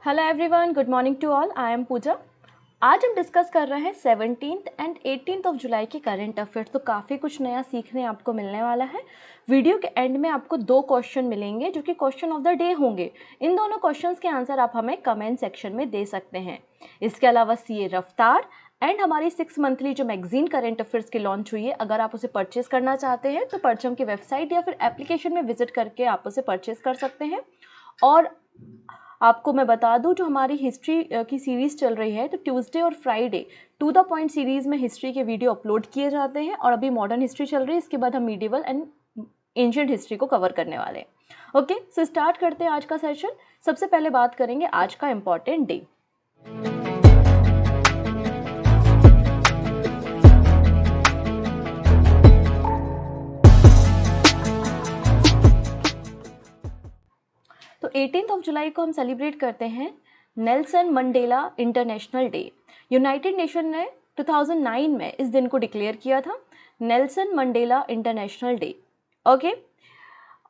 Hello everyone, good morning to all. I am Pooja. आज हम discuss कर रहे हैं 17th and 18th of July के करंट अफेयर्स। तो काफ़ी कुछ नया सीखने आपको मिलने वाला है। वीडियो के एंड में आपको 2 क्वेश्चन मिलेंगे जो कि क्वेश्चन ऑफ द डे होंगे। इन दोनों क्वेश्चंस के आंसर आप हमें कमेंट सेक्शन में दे सकते हैं। इसके अलावा सीए रफ्तार एंड हमारी 6 मंथली जो मैगजीन करंट अफेयर्स की लॉन्च हुई है, अगर आप उसे परचेज करना चाहते हैं तो परचम की वेबसाइट या फिर एप्लीकेशन में विजिट करके आप उसे परचेज कर सकते हैं। और आपको मैं बता दूं, जो हमारी हिस्ट्री की सीरीज़ चल रही है, तो ट्यूसडे और Friday to the point series में हिस्ट्री के वीडियो अपलोड किए जाते हैं और अभी मॉडर्न हिस्ट्री चल रही है। इसके बाद हम मीडिवल एंड एंशिएंट हिस्ट्री को कवर करने वाले हैं। ओके, सो स्टार्ट करते हैं आज का सेशन। सबसे पहले बात करेंगे आज का इम्पॉर्टेंट डे। तो 18th ऑफ जुलाई को हम सेलिब्रेट करते हैं Nelson Mandela international day. United nation ने 2009 में इस दिन को डिक्लेयर किया था, Nelson Mandela international day. Okay,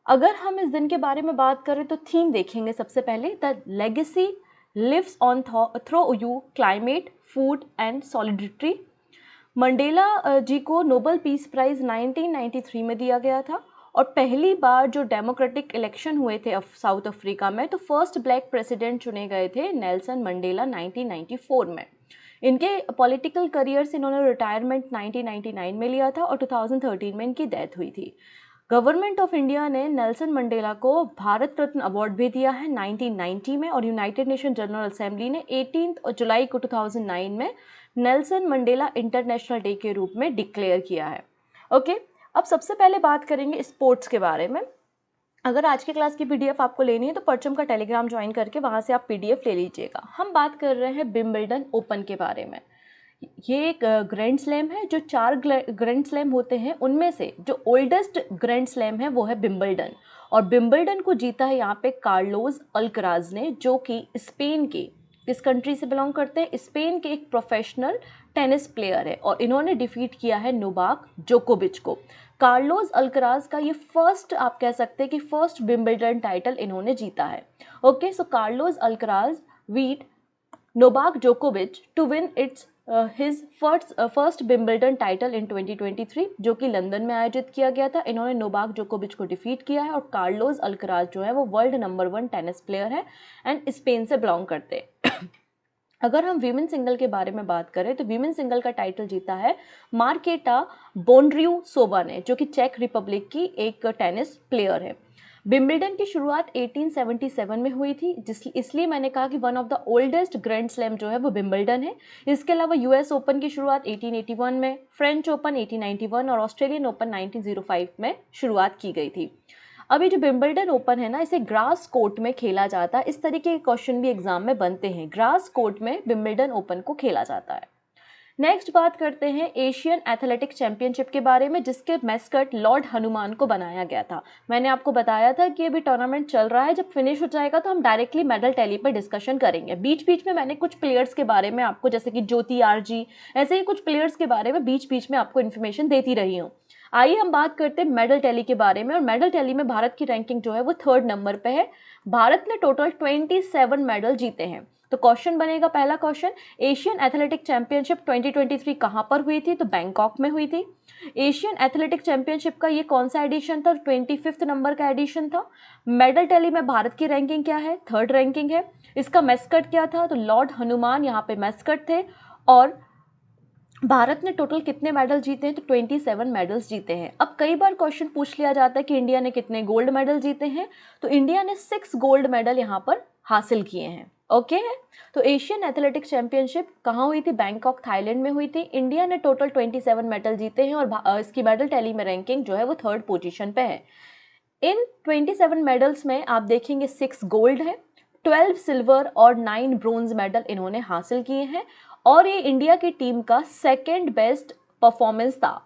अगर हम इस दिन के बारे में बात करें तो थीम देखेंगे। सबसे पहले the legacy lives on through you, climate, food and solidity. Mandela ji को नोबेल पीस प्राइज 1993 में दिया गया था और पहली बार जो डेमोक्रेटिक इलेक्शन हुए थे साउथ अफ्रीका में, तो फर्स्ट ब्लैक प्रेसिडेंट चुने गए थे नेल्सन मंडेला 1994 में। इनके पॉलिटिकल करियर से इन्होंने रिटायरमेंट 1999 में लिया था और 2013 में इनकी डेथ हुई थी। गवर्नमेंट ऑफ इंडिया ने नेल्सन मंडेला को भारत रत्न अवार्ड भी दिया है 1990 में, और यूनाइटेड नेशन जनरल असेंबली ने 18 जुलाई को 2009 में नेल्सन मंडेला इंटरनेशनल डे के रूप में डिक्लेयर किया है। ओके, अब सबसे पहले बात करेंगे स्पोर्ट्स के बारे में। अगर आज की क्लास की पीडीएफ आपको लेनी है तो परचम का टेलीग्राम ज्वाइन करके वहाँ से आप पीडीएफ ले लीजिएगा। हम बात कर रहे हैं विंबलडन ओपन के बारे में। ये एक ग्रैंड स्लैम है। जो 4 ग्रैंड स्लैम होते हैं उनमें से जो ओल्डेस्ट ग्रैंड स्लैम है वो है विंबलडन, और विंबलडन को जीता है यहाँ पे कार्लोस अल्कराज ने, जो कि स्पेन के, किस कंट्री से बिलोंग करते हैं, स्पेन के एक प्रोफेशनल टेनिस प्लेयर है, और इन्होंने डिफीट किया है नोवाक जोकोविच को। कार्लोस अल्कराज का ये फर्स्ट, आप कह सकते हैं कि फर्स्ट विंबलडन टाइटल इन्होंने जीता है। Okay, so Carlos Alcaraz beat Novak जोकोविच to win it's his first Wimbledon title in 2023, जो कि लंदन में आयोजित किया गया था। इन्होंने नोवाक जोकोविच को डिफीट किया है, और कार्लोस अल्कराज जो है वो वर्ल्ड नंबर 1 टेनिस प्लेयर है एंड स्पेन से बिलोंग करते हैं। अगर हम वीमेन सिंगल के बारे में बात करें तो वीमेन सिंगल का टाइटल जीता है मार्केटा बोंड्रिउसोवा ने, जो कि चेक रिपब्लिक की एक टेनिस प्लेयर है। विंबलडन की शुरुआत 1877 में हुई थी, इसलिए मैंने कहा कि one of the oldest grand slam जो है वो विंबलडन है। इसके अलावा यूएस ओपन की शुरुआत 1881 में, फ्रेंच ओपन 1891 और ऑस्ट्रेलियन ओपन 1905 में शुरुआत की गई थी। अभी जो विंबलडन ओपन है ना, इसे ग्रास कोर्ट में खेला जाता है। इस तरीके के क्वेश्चन भी एग्जाम में बनते हैं। ग्रास कोर्ट में विंबलडन ओपन को खेला जाता है। नेक्स्ट बात करते हैं एशियन एथलेटिक चैंपियनशिप के बारे में, जिसके मैस्कट लॉर्ड हनुमान को बनाया गया था। मैंने आपको बताया था कि अभी टूर्नामेंट चल रहा है, जब फिनिश हो जाएगा तो हम डायरेक्टली मेडल टैली पर डिस्कशन करेंगे। बीच बीच में मैंने कुछ प्लेयर्स के बारे में आपको, जैसे कि ज्योति आरजी, ऐसे ही कुछ प्लेयर्स के बारे में बीच बीच में आपको इन्फॉर्मेशन देती रही हूँ। आइए हम बात करते हैं मेडल टैली के बारे में। और मेडल टैली में भारत की रैंकिंग जो है वो 3rd नंबर पे है। भारत ने टोटल 27 मेडल जीते हैं। तो क्वेश्चन बनेगा, पहला क्वेश्चन, एशियन एथलेटिक चैंपियनशिप 2023 कहाँ पर हुई थी? तो बैंकॉक में हुई थी। एशियन एथलेटिक चैंपियनशिप का ये कौन सा एडिशन था? 25th नंबर का एडिशन था। मेडल टैली में भारत की रैंकिंग क्या है? 3rd रैंकिंग है। इसका मैस्कट क्या था? तो लॉर्ड हनुमान यहाँ पे मैस्कट थे। और भारत ने टोटल कितने मेडल जीते हैं? तो 27 मेडल्स जीते हैं। अब कई बार क्वेश्चन पूछ लिया जाता है कि इंडिया ने कितने गोल्ड मेडल जीते हैं, तो इंडिया ने 6 गोल्ड मेडल यहाँ पर हासिल किए हैं। ओके है, तो एशियन एथलेटिक्स चैंपियनशिप कहाँ हुई थी? बैंकॉक, थाईलैंड में हुई थी। इंडिया ने टोटल 27 मेडल जीते हैं और इसकी मेडल टैली में रैंकिंग जो है वो 3rd पोजीशन पे है। इन 27 मेडल्स में आप देखेंगे 6 गोल्ड है, 12 सिल्वर और 9 ब्रोंज मेडल इन्होंने हासिल किए हैं। और ये इंडिया की टीम का 2nd बेस्ट परफॉर्मेंस था।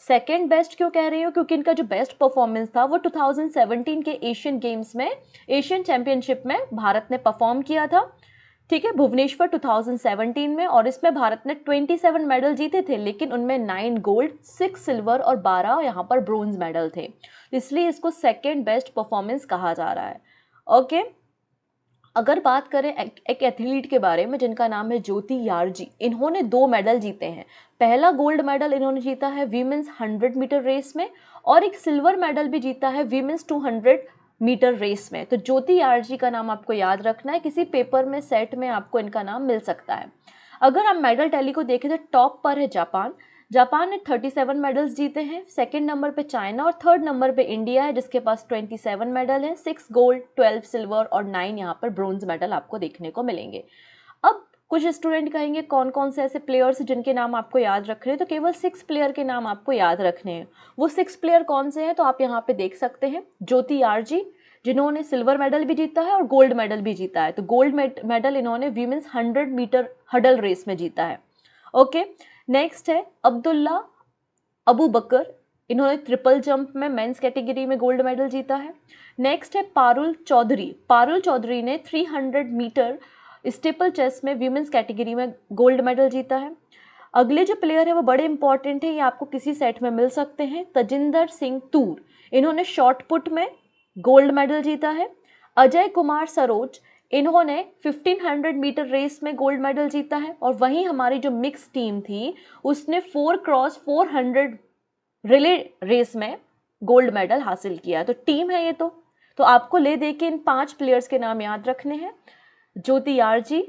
2nd बेस्ट क्यों कह रही हूँ? क्योंकि इनका जो बेस्ट परफॉर्मेंस था वो 2017 के एशियन गेम्स में, एशियन चैंपियनशिप में भारत ने परफॉर्म किया था। ठीक है, भुवनेश्वर 2017 में, और इसमें भारत ने 27 मेडल जीते थे, लेकिन उनमें 9 गोल्ड, 6 सिल्वर और 12 यहाँ पर ब्रोंज मेडल थे। इसलिए इसको 2nd बेस्ट परफॉर्मेंस कहा जा रहा है। ओके, अगर बात करें एक एथलीट के बारे में जिनका नाम है ज्योति यार्जी, इन्होंने 2 मेडल जीते हैं। पहला गोल्ड मेडल इन्होंने जीता है वीमेंस 100 मीटर रेस में और एक सिल्वर मेडल भी जीता है वीमेंस 200 मीटर रेस में। तो ज्योति यार्जी का नाम आपको याद रखना है, किसी पेपर में सेट में आपको इनका नाम मिल सकता है। अगर हम मेडल टैली को देखें तो टॉप पर है जापान। जापान ने 37 मेडल्स जीते हैं। सेकंड नंबर पे चाइना और थर्ड नंबर पे इंडिया है जिसके पास 27 मेडल है, 6 गोल्ड, 12 सिल्वर और 9 यहाँ पर ब्रोंज मेडल आपको देखने को मिलेंगे। अब कुछ स्टूडेंट कहेंगे कौन कौन से ऐसे प्लेयर्स जिनके नाम आपको याद रखने हैं, तो केवल 6 प्लेयर के नाम आपको याद रखने हैं। वो 6 प्लेयर कौन से हैं तो आप यहाँ पे देख सकते हैं। ज्योति यार्जी जिन्होंने सिल्वर मेडल भी जीता है और गोल्ड मेडल भी जीता है। तो गोल्ड मेडल इन्होंने वीमेंस 100 मीटर हडल रेस में जीता है। ओके, नेक्स्ट है अब्दुल्ला अबू बकर, इन्होंने ट्रिपल जंप में मेंस कैटेगरी में गोल्ड मेडल जीता है। नेक्स्ट है पारुल चौधरी, पारुल चौधरी ने 300 मीटर स्टेपल चेस में वीमेंस कैटेगरी में गोल्ड मेडल जीता है। अगले जो प्लेयर है वो बड़े इंपॉर्टेंट है, ये आपको किसी सेट में मिल सकते हैं। तजिंदर सिंह तूर, इन्होंने शॉर्ट पुट में गोल्ड मेडल जीता है। अजय कुमार सरोज, इन्होंने 1500 मीटर रेस में गोल्ड मेडल जीता है। और वहीं हमारी जो मिक्स टीम थी उसने 4x400 रिले रेस में गोल्ड मेडल हासिल किया। तो टीम है ये तो आपको ले दे के इन 5 प्लेयर्स के नाम याद रखने हैं। ज्योति यार्जी,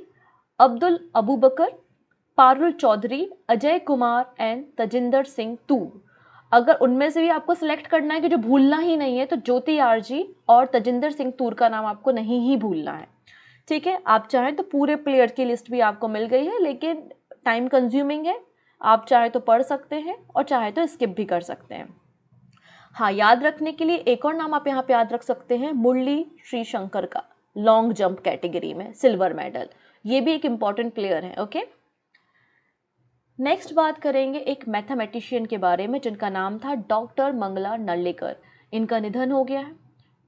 अब्दुल अबू बकर, पारुल चौधरी, अजय कुमार एंड तजिंदर सिंह तूर। अगर उनमें से भी आपको सिलेक्ट करना है कि जो भूलना ही नहीं है तो ज्योति यार्जी और तजिंदर सिंह तूर का नाम आपको नहीं ही भूलना है। ठीक है, आप चाहें तो पूरे प्लेयर की लिस्ट भी आपको मिल गई है, लेकिन टाइम कंज्यूमिंग है। आप चाहे तो पढ़ सकते हैं और चाहे तो स्किप भी कर सकते हैं। हाँ, याद रखने के लिए एक और नाम आप यहाँ पे याद रख सकते हैं, मुरली श्रीशंकर का, लॉन्ग जंप कैटेगरी में सिल्वर मेडल। ये भी एक इम्पॉर्टेंट प्लेयर है। ओके, नेक्स्ट बात करेंगे एक मैथमेटिशियन के बारे में जिनका नाम था डॉक्टर मंगला नर्लिकर। इनका निधन हो गया है।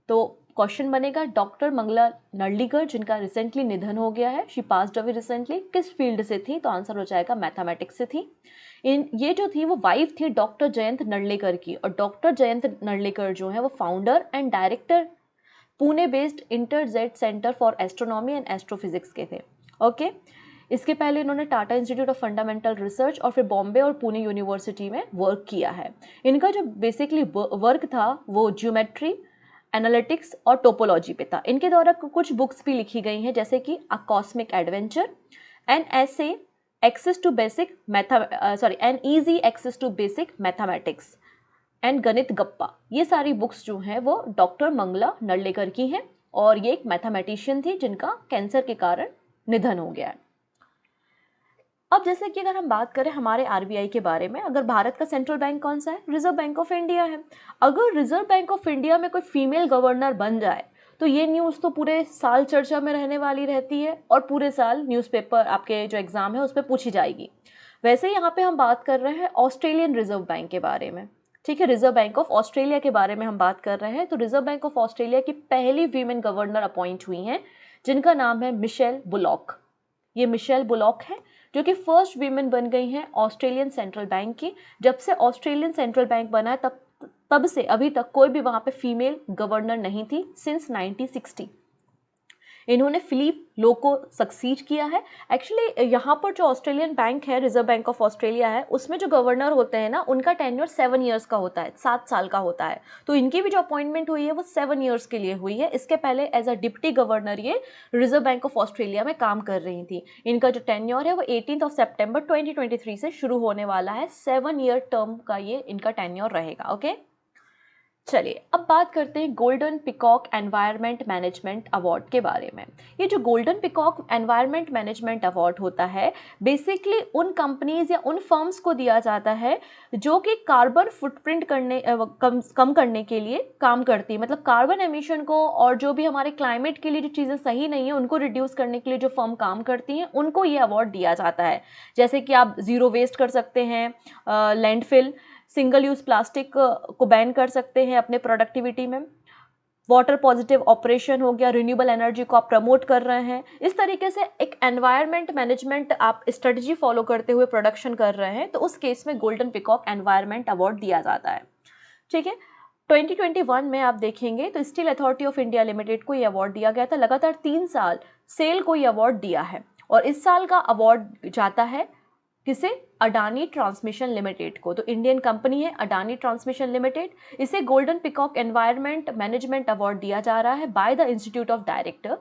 तो क्वेश्चन बनेगा डॉक्टर मंगला नर्लिकर जिनका रिसेंटली निधन हो गया है, शी पास्ड अवे रिसेंटली, किस फील्ड से थी? तो आंसर हो जाएगा मैथमेटिक्स से थी। ये जो थी वो वाइफ थी डॉक्टर जयंत नर्लिकर की, और डॉक्टर जयंत नर्लिकर जो है वो founder and director Pune based इंटरजेट centre for astronomy and astrophysics के थे। ओके, इसके पहले इन्होंने Tata institute of fundamental research और फिर बॉम्बे और पुणे यूनिवर्सिटी में वर्क किया है। इनका जो बेसिकली वर्क था वो ज्योमेट्री, एनालिटिक्स और टोपोलॉजी पे था। इनके द्वारा कुछ बुक्स भी लिखी गई हैं जैसे कि अ कॉस्मिक एडवेंचर, एन ऐसे access to basic an easy access to basic mathematics and Ganit Gappa. ये सारी बुक्स जो हैं वो डॉक्टर मंगला नर्लिकर की हैं और ये एक मैथमेटिशियन थी जिनका कैंसर के कारण निधन हो गया है। अब जैसे कि अगर हम बात करें हमारे आरबीआई के बारे में, अगर भारत का सेंट्रल बैंक कौन सा है? रिजर्व बैंक ऑफ इंडिया है। अगर रिजर्व बैंक ऑफ इंडिया में कोई फीमेल गवर्नर बन जाए तो ये न्यूज़ तो पूरे साल चर्चा में रहने वाली रहती है और पूरे साल न्यूज़पेपर आपके जो एग्ज़ाम है उस पर पूछी जाएगी। वैसे यहाँ पे हम बात कर रहे हैं ऑस्ट्रेलियन रिजर्व बैंक के बारे में। ठीक है, रिजर्व बैंक ऑफ ऑस्ट्रेलिया के बारे में हम बात कर रहे हैं। तो रिजर्व बैंक ऑफ ऑस्ट्रेलिया की पहली वीमेन गवर्नर अपॉइंट हुई हैं जिनका नाम है मिशेल बुलॉक। ये मिशेल बुलॉक है जो कि फर्स्ट वीमेन बन गई हैं ऑस्ट्रेलियन सेंट्रल बैंक की। जब से ऑस्ट्रेलियन सेंट्रल बैंक बना है तब से अभी तक कोई भी वहाँ पे फीमेल गवर्नर नहीं थी, सिंस 1960। इन्होंने फिलिप लो को सक्सीड किया है। एक्चुअली यहाँ पर जो ऑस्ट्रेलियन बैंक है, रिजर्व बैंक ऑफ ऑस्ट्रेलिया है, उसमें जो गवर्नर होते हैं ना उनका टेन्योर 7 ईयर्स का होता है, 7 साल का होता है। तो इनकी भी जो अपॉइंटमेंट हुई है वो 7 ईयर्स के लिए हुई है। इसके पहले एज अ डिप्टी गवर्नर ये रिजर्व बैंक ऑफ ऑस्ट्रेलिया में काम कर रही थी। इनका जो टेन्योर है वो 18 सितंबर 2023 से शुरू होने वाला है। 7 ईयर टर्म का ये इनका टेन्योर रहेगा। ओके, चलिए अब बात करते हैं golden peacock environment management award के बारे में। ये जो golden peacock environment management award होता है बेसिकली उन कंपनीज या उन फर्म्स को दिया जाता है जो कि कार्बन फुटप्रिंट कम करने के लिए काम करती है। मतलब कार्बन एमिशन को और जो भी हमारे क्लाइमेट के लिए जो चीज़ें सही नहीं है उनको रिड्यूस करने के लिए जो फर्म काम करती हैं उनको ये अवार्ड दिया जाता है। जैसे कि आप ज़ीरो वेस्ट कर सकते हैं, लैंडफिल, सिंगल यूज़ प्लास्टिक को बैन कर सकते हैं अपने प्रोडक्टिविटी में, वाटर पॉजिटिव ऑपरेशन हो गया, रिन्यूएबल एनर्जी को आप प्रमोट कर रहे हैं। इस तरीके से एक एनवायरनमेंट मैनेजमेंट आप स्ट्रेटजी फॉलो करते हुए प्रोडक्शन कर रहे हैं तो उस केस में गोल्डन पिकॉक एनवायरनमेंट अवार्ड दिया जाता है। ठीक है, 2021 में आप देखेंगे तो steel authority of India limited को ये अवार्ड दिया गया था। लगातार 3 साल सेल को ये अवार्ड दिया है और इस साल का अवार्ड जाता है किसे? अडानी ट्रांसमिशन लिमिटेड को। तो इंडियन कंपनी है अडानी ट्रांसमिशन लिमिटेड, इसे golden peacock environment management award दिया जा रहा है by the institute of director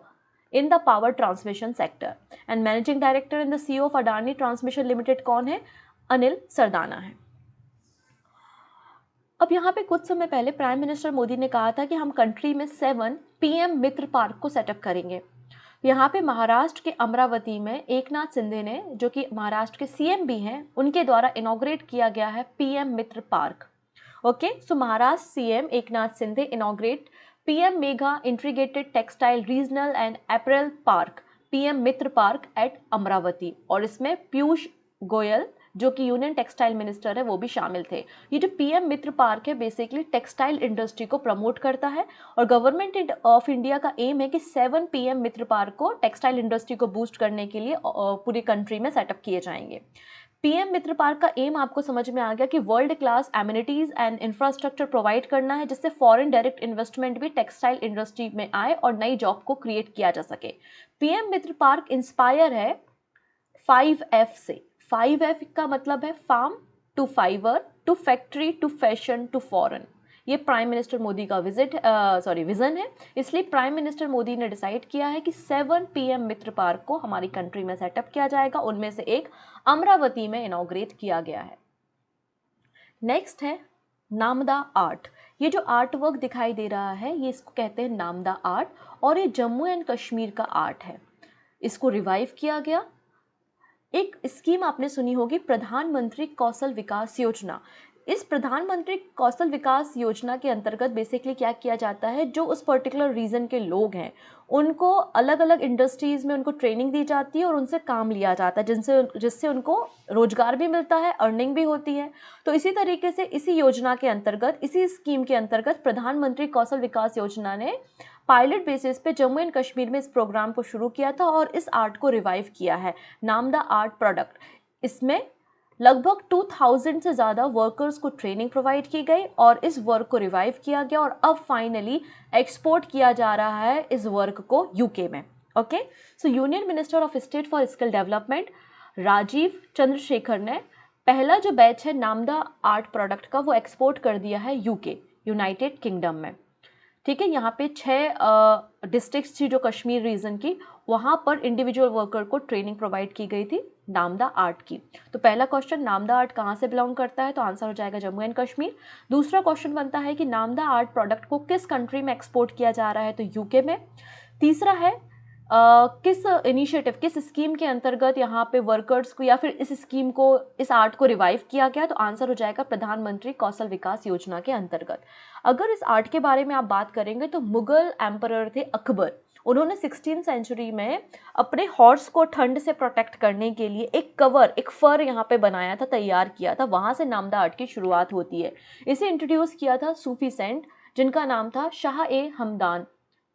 in the power transmission sector and managing director in the CEO of Adani transmission limited कौन है? अनिल सरदाना है। अब यहाँ पे कुछ समय पहले प्राइम मिनिस्टर मोदी ने कहा था कि हम कंट्री में 7 पीएम मित्र पार्क को सेटअप करेंगे। यहाँ पे महाराष्ट्र के अमरावती में एकनाथ शिंदे ने, जो कि महाराष्ट्र के सीएम भी हैं, उनके द्वारा इनॉग्रेट किया गया है PM Mitra park. Okay, so Maharashtra CM Eknath Shinde inaugurate PM mega integrated textile regional and apparel park PM Mitra park at Amravati, और इसमें पीयूष गोयल जो कि यूनियन टेक्सटाइल मिनिस्टर है वो भी शामिल थे। ये जो पीएम मित्र पार्क है बेसिकली टेक्सटाइल इंडस्ट्री को प्रमोट करता है और गवर्नमेंट ऑफ इंडिया का एम है कि 7 पीएम मित्र पार्क को टेक्सटाइल इंडस्ट्री को बूस्ट करने के लिए पूरी कंट्री में सेटअप किए जाएंगे। पीएम मित्र पार्क का एम आपको समझ में आ गया कि world class amenities and infrastructure provide करना है जिससे फॉरेन डायरेक्ट इन्वेस्टमेंट भी टेक्सटाइल इंडस्ट्री में आए और नई जॉब को क्रिएट किया जा सके। पीएम मित्र पार्क इंस्पायर है 5F से। 5F का मतलब है farm to fiber to factory to fashion to foreign. ये प्राइम मिनिस्टर मोदी का विजन है, इसलिए प्राइम मिनिस्टर मोदी ने डिसाइड किया है कि 7 पीएम मित्र पार्क को हमारी कंट्री में सेटअप किया जाएगा। उनमें से एक अमरावती में इनॉग्रेट किया गया है। नेक्स्ट है नामदा आर्ट। ये जो आर्ट वर्क दिखाई दे रहा है ये इसको कहते हैं नामदा आर्ट और ये जम्मू एंड कश्मीर का आर्ट है। इसको रिवाइव किया गया। एक स्कीम आपने सुनी होगी प्रधानमंत्री कौशल विकास योजना। इस प्रधानमंत्री कौशल विकास योजना के अंतर्गत बेसिकली क्या किया जाता है, जो उस पर्टिकुलर रीजन के लोग हैं उनको अलग अलग इंडस्ट्रीज़ में उनको ट्रेनिंग दी जाती है और उनसे काम लिया जाता है जिससे उनको रोजगार भी मिलता है, अर्निंग भी होती है। तो इसी तरीके से इसी योजना के अंतर्गत, इसी स्कीम के अंतर्गत प्रधानमंत्री कौशल विकास योजना ने पायलट बेसिस पे जम्मू एंड कश्मीर में इस प्रोग्राम को शुरू किया था और इस आर्ट को रिवाइव किया है, नामदा आर्ट प्रोडक्ट। इसमें लगभग 2000 से ज़्यादा वर्कर्स को ट्रेनिंग प्रोवाइड की गई और इस वर्क को रिवाइव किया गया और अब फाइनली एक्सपोर्ट किया जा रहा है इस वर्क को यूके में। Okay, so union minister of state for skill development Rajeev Chandrasekhar ने पहला जो बैच है नामदा आर्ट प्रोडक्ट का वो एक्सपोर्ट कर दिया है यूके, यूनाइटेड किंगडम में। ठीक है, यहाँ पे 6 डिस्ट्रिक्ट्स थी जो कश्मीर रीजन की, वहाँ पर इंडिविजुअल वर्कर को ट्रेनिंग प्रोवाइड की गई थी नामदा आर्ट की। तो पहला क्वेश्चन नामदा आर्ट कहाँ से बिलोंग करता है, तो आंसर हो जाएगा जम्मू एंड कश्मीर। दूसरा क्वेश्चन बनता है कि नामदा आर्ट प्रोडक्ट को किस कंट्री में एक्सपोर्ट किया जा रहा है, तो यूके में। तीसरा है किस इनिशिएटिव, किस स्कीम के अंतर्गत यहाँ पे वर्कर्स को या फिर इस स्कीम को, इस आर्ट को रिवाइव किया गया, तो आंसर हो जाएगा प्रधानमंत्री कौशल विकास योजना के अंतर्गत। अगर इस आर्ट के बारे में आप बात करेंगे तो मुगल एम्परर थे अकबर, उन्होंने 16वीं सेंचुरी में अपने हॉर्स को ठंड से प्रोटेक्ट करने के लिए एक कवर, एक फर यहाँ पे बनाया था, तैयार किया था, वहाँ से नामदा आर्ट की शुरुआत होती है। इसे इंट्रोड्यूस किया था सूफी सेंट जिनका नाम था शाह-ए-हमदान,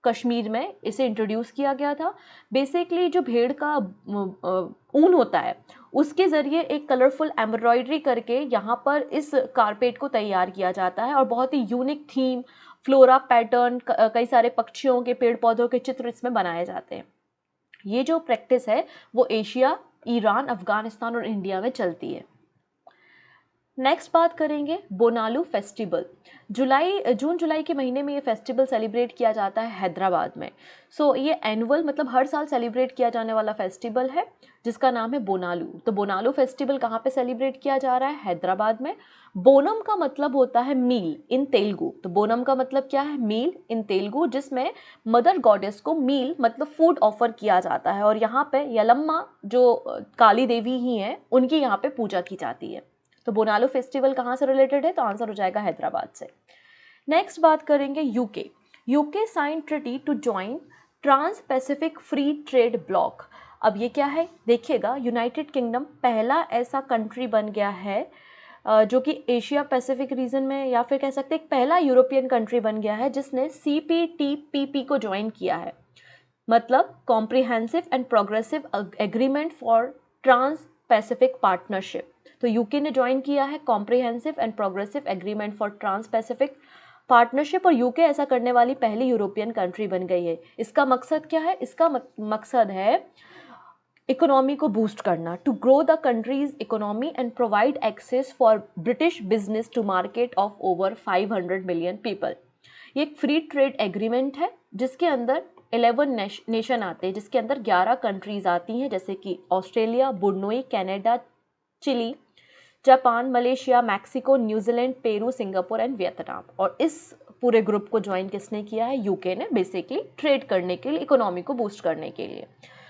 कश्मीर में इसे इंट्रोड्यूस किया गया था। बेसिकली जो भेड़ का ऊन होता है उसके ज़रिए एक कलरफुल एम्ब्रॉयडरी करके यहाँ पर इस कारपेट को तैयार किया जाता है और बहुत ही यूनिक थीम, फ्लोरा पैटर्न, कई सारे पक्षियों के, पेड़ पौधों के चित्र इसमें बनाए जाते हैं। ये जो प्रैक्टिस है वो एशिया, ईरान, अफगानिस्तान और इंडिया में चलती है। नेक्स्ट बात करेंगे बोनालू फेस्टिवल। जून जुलाई के महीने में ये फेस्टिवल सेलिब्रेट किया जाता है हैदराबाद में। सो ये एनुअल मतलब हर साल सेलिब्रेट किया जाने वाला फेस्टिवल है जिसका नाम है बोनालू। तो बोनालू फेस्टिवल कहाँ पे सेलिब्रेट किया जा रहा है, हैदराबाद में। बोनम का मतलब होता है मील इन तेलुगु, तो बोनम का मतलब क्या है, मील इन तेलुगु, जिसमें मदर गॉडेस को मील मतलब फूड ऑफर किया जाता है और यहाँ पे यलम्मा जो काली देवी ही हैं उनकी यहाँ पे पूजा की जाती है। तो बोनालू फेस्टिवल कहाँ से रिलेटेड है, तो आंसर हो जाएगा हैदराबाद से। नेक्स्ट बात करेंगे UK sign treaty to join trans Pacific free trade bloc. अब ये क्या है देखिएगा, यूनाइटेड किंगडम पहला ऐसा कंट्री बन गया है जो कि एशिया पैसिफिक रीजन में, या फिर कह सकते हैं पहला यूरोपियन कंट्री बन गया है जिसने CPTPP को ज्वाइन किया है, मतलब comprehensive and progressive agreement for trans Pacific partnership. तो यूके ने ज्वाइन किया है comprehensive and progressive agreement for trans Pacific partnership और यूके ऐसा करने वाली पहली यूरोपियन कंट्री बन गई है। इसका मकसद क्या है? इसका मकसद है इकोनॉमी को बूस्ट करना, to grow the country's economy and provide access for British business to market of over 500 million people. ये एक फ्री ट्रेड एग्रीमेंट है जिसके अंदर 11 नेशन आते हैं, जिसके अंदर 11 कंट्रीज आती हैं, जैसे कि Australia, Brunei, Canada, Chile, Japan, Malaysia, Mexico, New Zealand, Peru, Singapore and Vietnam. और इस पूरे ग्रुप को ज्वाइन किसने किया है? यूके ने, बेसिकली ट्रेड करने के लिए, इकोनॉमी को बूस्ट करने के लिए।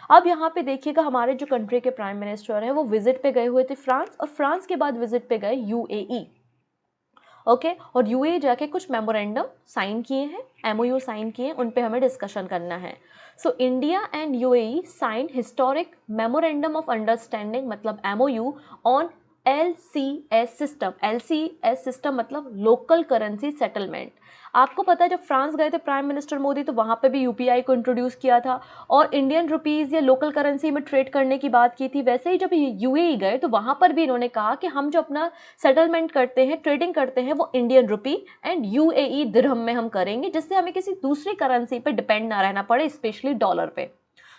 अब यहाँ पे देखिएगा हमारे जो कंट्री के प्राइम मिनिस्टर हैं वो विजिट पे गए हुए थे फ्रांस, और फ्रांस के बाद विजिट पे गए यूएई। ओके, और यूएई जाके कुछ मेमोरेंडम साइन किए हैं, एमओयू साइन किए हैं, उन पे हमें डिस्कशन करना है। So India and UAE sign historic memorandum of understanding, मतलब MoU on LCS system. LCS system मतलब लोकल करेंसी सेटलमेंट। आपको पता है जब फ्रांस गए थे प्राइम मिनिस्टर मोदी तो वहाँ पे भी यूपीआई को इंट्रोड्यूस किया था और इंडियन रुपीज़ या लोकल करेंसी में ट्रेड करने की बात की थी। वैसे ही जब यूएई गए तो वहाँ पर भी इन्होंने कहा कि हम जो अपना सेटलमेंट करते हैं, ट्रेडिंग करते हैं, वो इंडियन रुपी एंड यूएई दिरहम में हम करेंगे, जिससे हमें किसी दूसरी करेंसी पे डिपेंड ना रहना पड़े, स्पेशली डॉलर पे।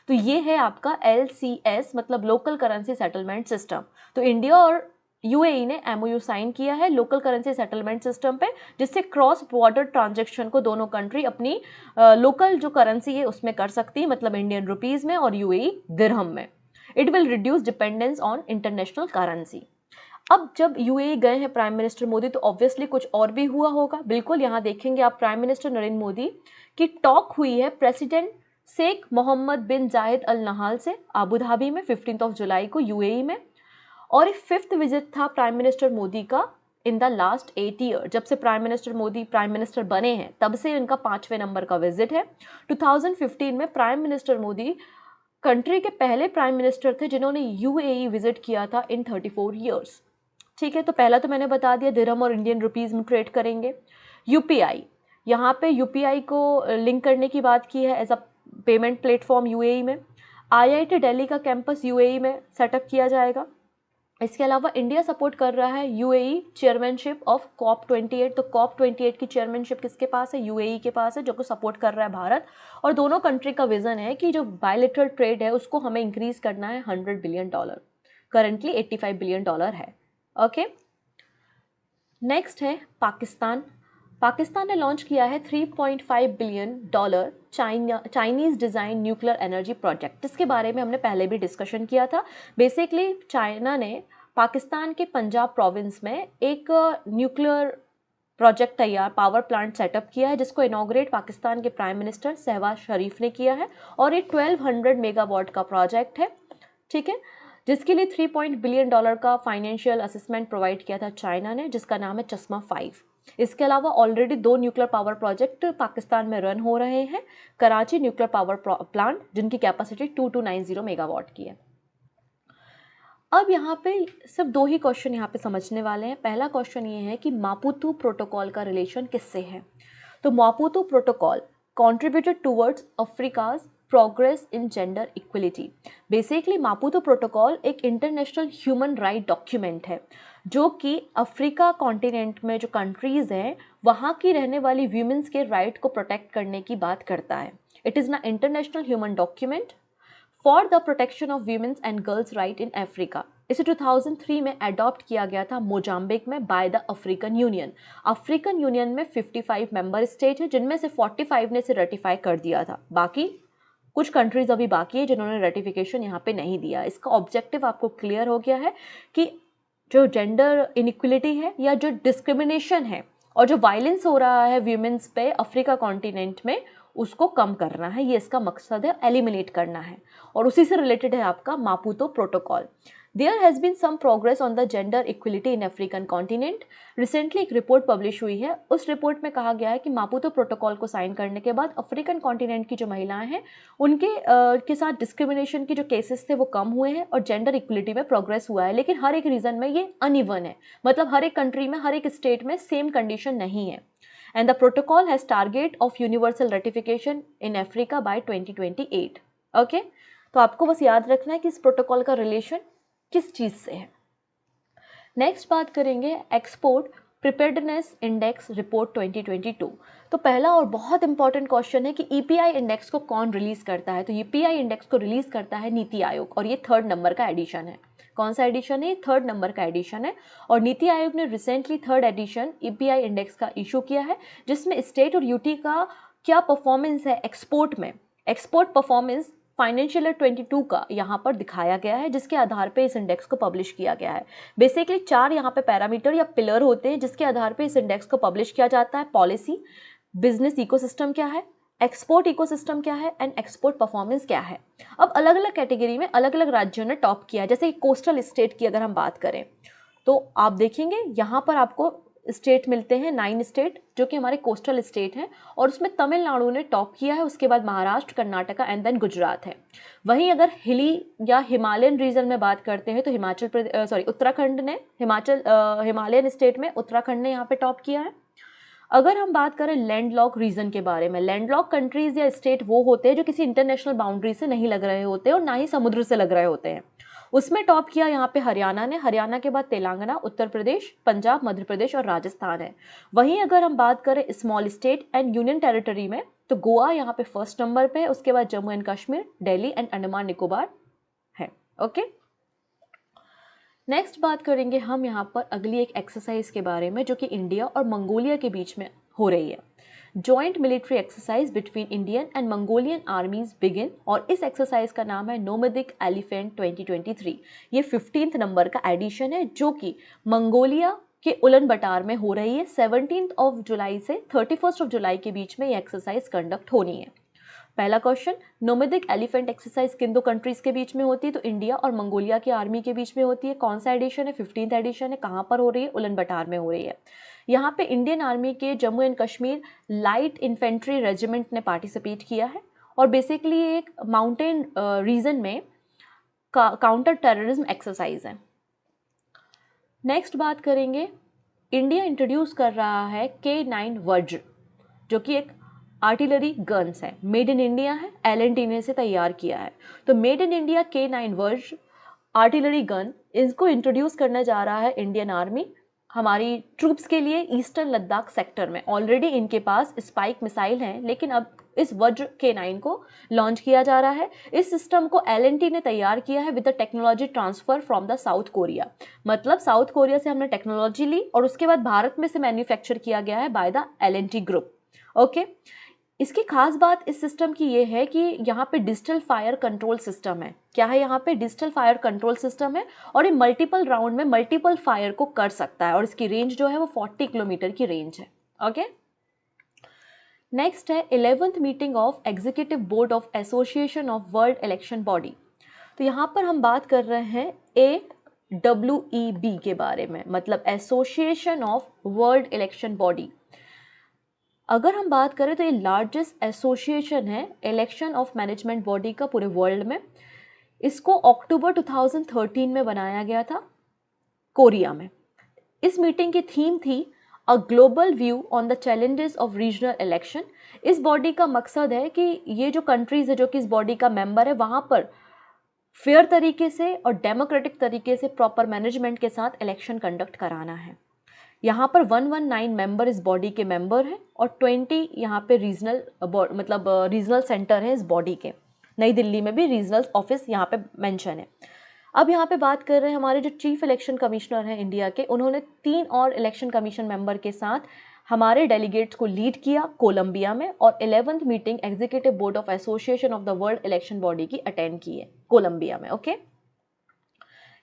तो ये है आपका LCS मतलब लोकल करेंसी सेटलमेंट सिस्टम। तो इंडिया और यूएई ने एमओयू साइन किया है लोकल करेंसी सेटलमेंट सिस्टम पे, जिससे क्रॉस बॉर्डर ट्रांजैक्शन को दोनों कंट्री अपनी लोकल जो करेंसी है उसमें कर सकती है, मतलब इंडियन रुपीज़ में और यूएई दिरहम में। It will reduce dependence on international currency. अब जब यूएई गए हैं प्राइम मिनिस्टर मोदी तो ऑब्वियसली कुछ और भी हुआ होगा। बिल्कुल, यहाँ देखेंगे आप प्राइम मिनिस्टर नरेंद्र मोदी की टॉक हुई है प्रेसिडेंट शेख मोहम्मद बिन जायद अल नहाल से अबू धाबी में 15 जुलाई को यूएई में। और एक 5th विजिट था प्राइम मिनिस्टर मोदी का इन द लास्ट 8 ईयर। जब से prime minister Modi prime minister बने हैं तब से इनका 5वें नंबर का विजिट है। 2015 में प्राइम मिनिस्टर मोदी कंट्री के पहले प्राइम मिनिस्टर थे जिन्होंने यूएई विजिट किया था इन 34 ईयर्स। ठीक है, तो पहला तो मैंने बता दिया दिरहम और इंडियन रुपीज़ में ट्रेड करेंगे। यूपीआई, यहाँ पे यूपीआई को लिंक करने की बात की है as a payment platform UAE में। आईआईटी दिल्ली का कैंपस यूएई में सेटअप किया जाएगा। इसके अलावा इंडिया सपोर्ट कर रहा है यूएई चेयरमैनशिप ऑफ COP28। तो COP28 की चेयरमैनशिप किसके पास है? यूएई के पास है, जो को सपोर्ट कर रहा है भारत। और दोनों कंट्री का विजन है कि जो बायलैटरल ट्रेड है उसको हमें इंक्रीज करना है $100 बिलियन, करंटली $85 बिलियन है। ओके, नेक्स्ट है पाकिस्तान। पाकिस्तान ने लॉन्च किया है $3.5 billion Chinese design nuclear energy project, जिसके बारे में हमने पहले भी डिस्कशन किया था। बेसिकली चाइना ने पाकिस्तान के पंजाब प्रोविंस में एक न्यूक्लियर प्रोजेक्ट तैयार पावर प्लांट सेटअप किया है, जिसको इनॉग्रेट पाकिस्तान के प्राइम मिनिस्टर शहबाज शरीफ ने किया है। और ये 1200 मेगावाट का प्रोजेक्ट है, ठीक है, जिसके लिए $3 बिलियन का फाइनेंशियल असिस्टेंट प्रोवाइड किया था चाइना ने, जिसका नाम है चश्मा 5। इसके अलावा already 2 nuclear power project Pakistan में रन हो रहे हैं। कराची न्यूक्लियर पावर प्लांट जिनकी कैपेसिटी 2290 मेगावाट की है। अब यहाँ पे सिर्फ 2 ही क्वेश्चन यहाँ पे समझने वाले हैं। पहला क्वेश्चन ये है कि मापुतु प्रोटोकॉल का रिलेशन किससे है? तो Maputo Protocol contributed towards Africa's progress in gender equality. Basically Maputo Protocol एक इंटरनेशनल ह्यूमन राइट डॉक्यूमेंट है जो कि अफ्रीका कॉन्टिनेंट में जो कंट्रीज़ हैं वहाँ की रहने वाली वीमेंस के राइट को प्रोटेक्ट करने की बात करता है। इट इज़ ना international human document for the protection of women's and girls right in Africa. इसे 2003 में अडॉप्ट किया गया था मोजाम्बिक में by the African union. African union में 55 मेंबर स्टेट है, जिनमें से 45 ने इसे रेटिफाई कर दिया था। बाकी कुछ कंट्रीज अभी बाकी है जिन्होंने रेटिफिकेशन यहाँ पे नहीं दिया। इसका ऑब्जेक्टिव आपको क्लियर हो गया है कि जो जेंडर इनइक्वलिटी है या जो डिस्क्रिमिनेशन है और जो वायलेंस हो रहा है वीमेंस पे अफ्रीका कॉन्टिनेंट में, उसको कम करना है, ये इसका मकसद है, एलिमिनेट करना है। और उसी से रिलेटेड है आपका Maputo protocol. There has been some progress on the gender equality in African continent. Recently एक रिपोर्ट पब्लिश हुई है, उस रिपोर्ट में कहा गया है कि मापुतो प्रोटोकॉल को साइन करने के बाद अफ्रीकन कॉन्टिनेंट की जो महिलाएं हैं उनके के साथ डिस्क्रिमिनेशन के जो केसेस थे वो कम हुए हैं और जेंडर इक्वलिटी में प्रोग्रेस हुआ है। लेकिन हर एक रीजन में ये अनइवन है, मतलब हर एक कंट्री में हर एक स्टेट में सेम कंडीशन नहीं है। And the protocol has target of universal ratification in Africa by 2028. Okay? तो आपको बस याद रखना है कि इस प्रोटोकॉल का रिलेशन किस चीज़ से है। नेक्स्ट बात करेंगे एक्सपोर्ट प्रिपेयर्डनेस इंडेक्स रिपोर्ट 2022। तो पहला और बहुत इंपॉर्टेंट क्वेश्चन है कि ईपीआई इंडेक्स को कौन रिलीज करता है। तो ईपीआई इंडेक्स को रिलीज करता है नीति आयोग, और ये 3rd नंबर का एडिशन है। कौन सा एडिशन है? 3rd नंबर का एडिशन है। और नीति आयोग ने recently 3rd edition EPI index का इशू किया है, जिसमें स्टेट और यूटी का क्या परफॉर्मेंस है एक्सपोर्ट में, एक्सपोर्ट परफॉर्मेंस फाइनेंशियल ईयर 22 का यहाँ पर दिखाया गया है, जिसके आधार पे इस इंडेक्स को पब्लिश किया गया है। बेसिकली 4 यहाँ पे पैरामीटर या पिलर होते हैं जिसके आधार पे इस इंडेक्स को पब्लिश किया जाता है। पॉलिसी, बिजनेस इकोसिस्टम क्या है, एक्सपोर्ट इकोसिस्टम क्या है, एंड एक्सपोर्ट परफॉर्मेंस क्या है। अब अलग अलग कैटेगरी में अलग अलग राज्यों ने टॉप किया है। जैसे कोस्टल स्टेट की अगर हम बात करें तो आप देखेंगे यहाँ पर आपको स्टेट मिलते हैं 9 स्टेट जो कि हमारे कोस्टल स्टेट हैं, और उसमें तमिलनाडु ने टॉप किया है, उसके बाद महाराष्ट्र, कर्नाटका एंड देन गुजरात है। वहीं अगर हिली या हिमालयन रीजन में बात करते हैं तो उत्तराखंड ने हिमालयन स्टेट में उत्तराखंड ने यहाँ पे टॉप किया है। अगर हम बात करें लैंडलॉक रीजन के बारे में, लैंडलॉक कंट्रीज या स्टेट वो होते हैं जो किसी इंटरनेशनल बाउंड्री से नहीं लग रहे होते और ना ही समुद्र से लग रहे होते हैं। उसमें टॉप किया यहाँ पे हरियाणा ने, हरियाणा के बाद तेलंगाना, उत्तर प्रदेश, पंजाब, मध्य प्रदेश और राजस्थान है। वहीं अगर हम बात करें small state and union territory में तो गोवा यहाँ पे 1st नंबर पे है, उसके बाद जम्मू एंड कश्मीर, दिल्ली एंड अंडमान निकोबार है। ओके, नेक्स्ट बात करेंगे हम यहाँ पर अगली एक एक्सरसाइज के बारे में जो कि इंडिया और मंगोलिया के बीच में हो रही है। Joint military exercise between Indian and Mongolian आर्मीज begin, और इस एक्सरसाइज का नाम है नोमैडिक एलिफेंट 2023। ये 15th नंबर का एडिशन है जो कि मंगोलिया के उलन बटार में हो रही है। 17 जुलाई से 31 जुलाई के बीच में ये एक्सरसाइज कंडक्ट होनी है। पहला क्वेश्चन, नोमैडिक एलिफेंट एक्सरसाइज किन 2 कंट्रीज के बीच में होती है? तो इंडिया और मंगोलिया की आर्मी के बीच में होती है। कौन सा एडिशन है? 15th एडिशन है। कहाँ पर हो रही है? उलन बटार में हो रही है। यहाँ पे इंडियन आर्मी के Jammu and Kashmir light infantry regiment ने पार्टिसिपेट किया है, और बेसिकली एक माउंटेन रीजन में काउंटर टेररिज्म एक्सरसाइज है। नेक्स्ट बात करेंगे, इंडिया इंट्रोड्यूस कर रहा है K9 वज्र जो कि एक आर्टिलरी गन्स है, मेड इन इंडिया है, L&T ने इसे तैयार किया है। तो मेड इन इंडिया K9 वज्र आर्टिलरी गन, इसको इंट्रोड्यूस करने जा रहा है इंडियन आर्मी हमारी ट्रूप्स के लिए ईस्टर्न लद्दाख सेक्टर में। ऑलरेडी इनके पास स्पाइक मिसाइल हैं, लेकिन अब इस वज्र K9 को लॉन्च किया जा रहा है। इस सिस्टम को L&T ने तैयार किया है with the technology transfer from the south Korea. मतलब साउथ कोरिया से हमने टेक्नोलॉजी ली और उसके बाद भारत में से मैन्युफैक्चर किया गया है by the L&T group. Okay, इसकी खास बात इस सिस्टम की ये है कि यहाँ पे डिजिटल फायर कंट्रोल सिस्टम है। क्या है? यहाँ पे डिजिटल फायर कंट्रोल सिस्टम है, और ये मल्टीपल राउंड में मल्टीपल फायर को कर सकता है, और इसकी रेंज जो है वो 40 किलोमीटर की रेंज है। ओके, नेक्स्ट है 11th meeting of executive board of association of world election body. तो यहाँ पर हम बात कर रहे हैं AWEB के बारे में, मतलब association of world election body. अगर हम बात करें तो ये लार्जेस्ट एसोसिएशन है इलेक्शन ऑफ मैनेजमेंट बॉडी का पूरे वर्ल्ड में। इसको अक्टूबर 2013 में बनाया गया था कोरिया में। इस मीटिंग की थीम थी a global view on the challenges of regional election. इस बॉडी का मकसद है कि ये जो कंट्रीज है जो कि इस बॉडी का मेंबर है वहाँ पर फेयर तरीके से और डेमोक्रेटिक तरीके से प्रॉपर मैनेजमेंट के साथ इलेक्शन कंडक्ट कराना है। यहाँ पर 119 मेंबर इस बॉडी के मेंबर हैं, और 20 यहाँ पे रीजनल सेंटर है इस बॉडी के। नई दिल्ली में भी रीजनल ऑफिस यहाँ पे मेंशन है। अब यहाँ पे बात कर रहे हैं हमारे जो चीफ इलेक्शन कमिश्नर हैं इंडिया के, उन्होंने 3 और इलेक्शन कमीशन मेंबर के साथ हमारे डेलीगेट्स को लीड किया कोलंबिया में, और 11th meeting executive board of association of the world election body की अटेंड की है कोलंबिया में। ओके,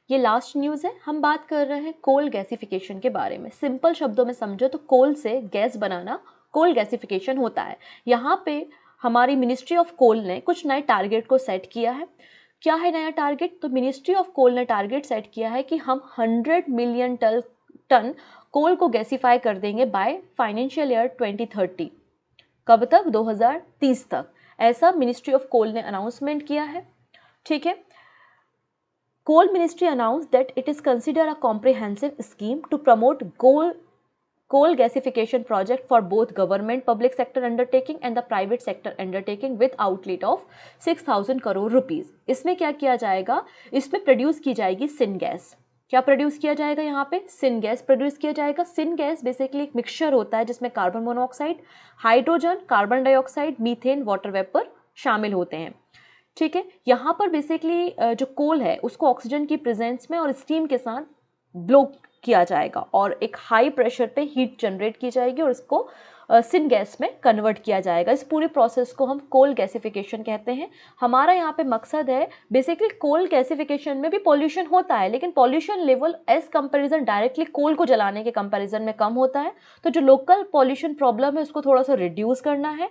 ये लास्ट न्यूज़ है। हम बात कर रहे हैं कोल गैसिफिकेशन के बारे में। सिंपल शब्दों में समझो तो कोल से गैस बनाना कोल गैसिफिकेशन होता है। यहाँ पे हमारी मिनिस्ट्री ऑफ कोल ने कुछ नए टारगेट को सेट किया है। क्या है नया टारगेट? तो मिनिस्ट्री ऑफ कोल ने टारगेट सेट किया है कि हम 100 मिलियन टन कोल को गैसिफाई कर देंगे बाय फाइनेंशियल ईयर 2030। कब तक? 2030 तक। ऐसा मिनिस्ट्री ऑफ कोल ने अनाउंसमेंट किया है। ठीक है, Coal Ministry announced that it is considered a comprehensive scheme to promote coal gasification project for both government public sector undertaking and the private sector undertaking with outlet of 6,000 crore rupees। इसमें क्या किया जाएगा? इसमें produce की जाएगी syn gas. क्या produce किया जाएगा यहाँ पे? सिन गैस प्रोड्यूस किया जाएगा। सिन गैस बेसिकली एक मिक्सचर होता है जिसमें carbon monoxide, hydrogen, carbon dioxide, methane, water vapour शामिल होते हैं। ठीक है, यहाँ पर बेसिकली जो कोल है उसको ऑक्सीजन की प्रेजेंस में और स्टीम के साथ ब्लो किया जाएगा और एक हाई प्रेशर पे हीट जनरेट की जाएगी और इसको सिन गैस में कन्वर्ट किया जाएगा। इस पूरे प्रोसेस को हम कोल गैसिफिकेशन कहते हैं। हमारा यहाँ पे मकसद है बेसिकली कोल गैसिफिकेशन में भी पॉल्यूशन होता है, लेकिन pollution level as comparison directly coal को जलाने के कंपैरिजन में कम होता है। तो जो लोकल पॉल्यूशन प्रॉब्लम है उसको थोड़ा सा रिड्यूस करना है।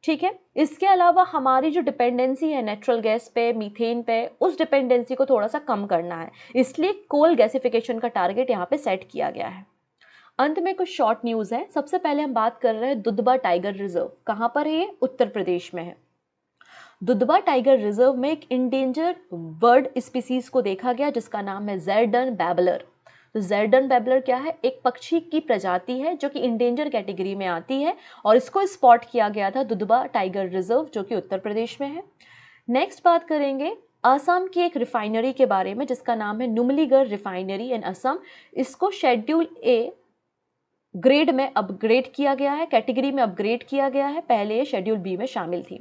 ठीक है, इसके अलावा हमारी जो डिपेंडेंसी है नेचुरल गैस पे, मीथेन पे, उस डिपेंडेंसी को थोड़ा सा कम करना है, इसलिए कोल गैसिफिकेशन का टारगेट यहाँ पे सेट किया गया है। अंत में कुछ शॉर्ट न्यूज़ है। सबसे पहले हम बात कर रहे हैं दुधवा टाइगर रिजर्व। कहाँ पर है ये? उत्तर प्रदेश में है। दुधवा टाइगर रिजर्व में एक इंडेंजर बर्ड स्पीसीज को देखा गया जिसका नाम है ज़ेर्डन बैबलर। तो ज़ेर्डन बैबलर क्या है? एक पक्षी की प्रजाति है जो कि इंडेंजर कैटेगरी में आती है और इसको स्पॉट किया गया था दुधवा टाइगर रिजर्व जो कि उत्तर प्रदेश में है। नेक्स्ट बात करेंगे असम की एक रिफाइनरी के बारे में जिसका नाम है नुमलीगढ़ रिफाइनरी इन असम। इसको शेड्यूल ए ग्रेड में अपग्रेड किया गया है, कैटेगरी में अपग्रेड किया गया है, पहले ये शेड्यूल बी में शामिल थी।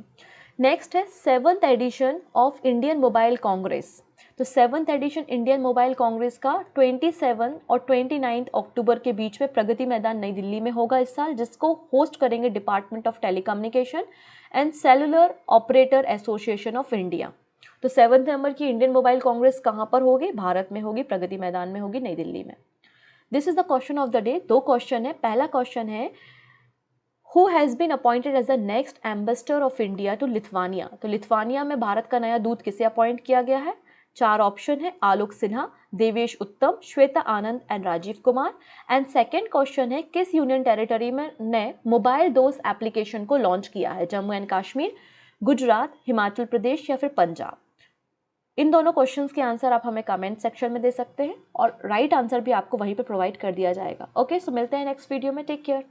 नेक्स्ट है 7th edition of Indian mobile congress. तो 7th addition Indian mobile Congress का 27 और 29 अक्टूबर के बीच में प्रगति मैदान नई दिल्ली में होगा इस साल, जिसको होस्ट करेंगे department of telecommunication and cellular operator association of India. तो 7th नंबर की इंडियन मोबाइल कांग्रेस कहाँ पर होगी? भारत में होगी, प्रगति मैदान में होगी, नई दिल्ली में। This is the question of the day. 2 question है। पहला क्वेश्चन है who has been appointed as the next ambassador of India to Lithuania. तो लिथुआनिया में भारत का नया दूत किसे अपॉइंट किया गया है? 4 ऑप्शन है, आलोक Sinha, Devesh Uttam, Shweta Anand and Rajeev Kumar. And second question है किस यूनियन टेरिटरी में ने मोबाइल दोस्त एप्लीकेशन को लॉन्च किया है? जम्मू एंड कश्मीर, गुजरात, हिमाचल प्रदेश या फिर पंजाब। इन दोनों क्वेश्चंस के आंसर आप हमें कमेंट सेक्शन में दे सकते हैं और राइट आंसर भी आपको वहीं पे प्रोवाइड कर दिया जाएगा। ओके, सो मिलते हैं नेक्स्ट वीडियो में। Take care.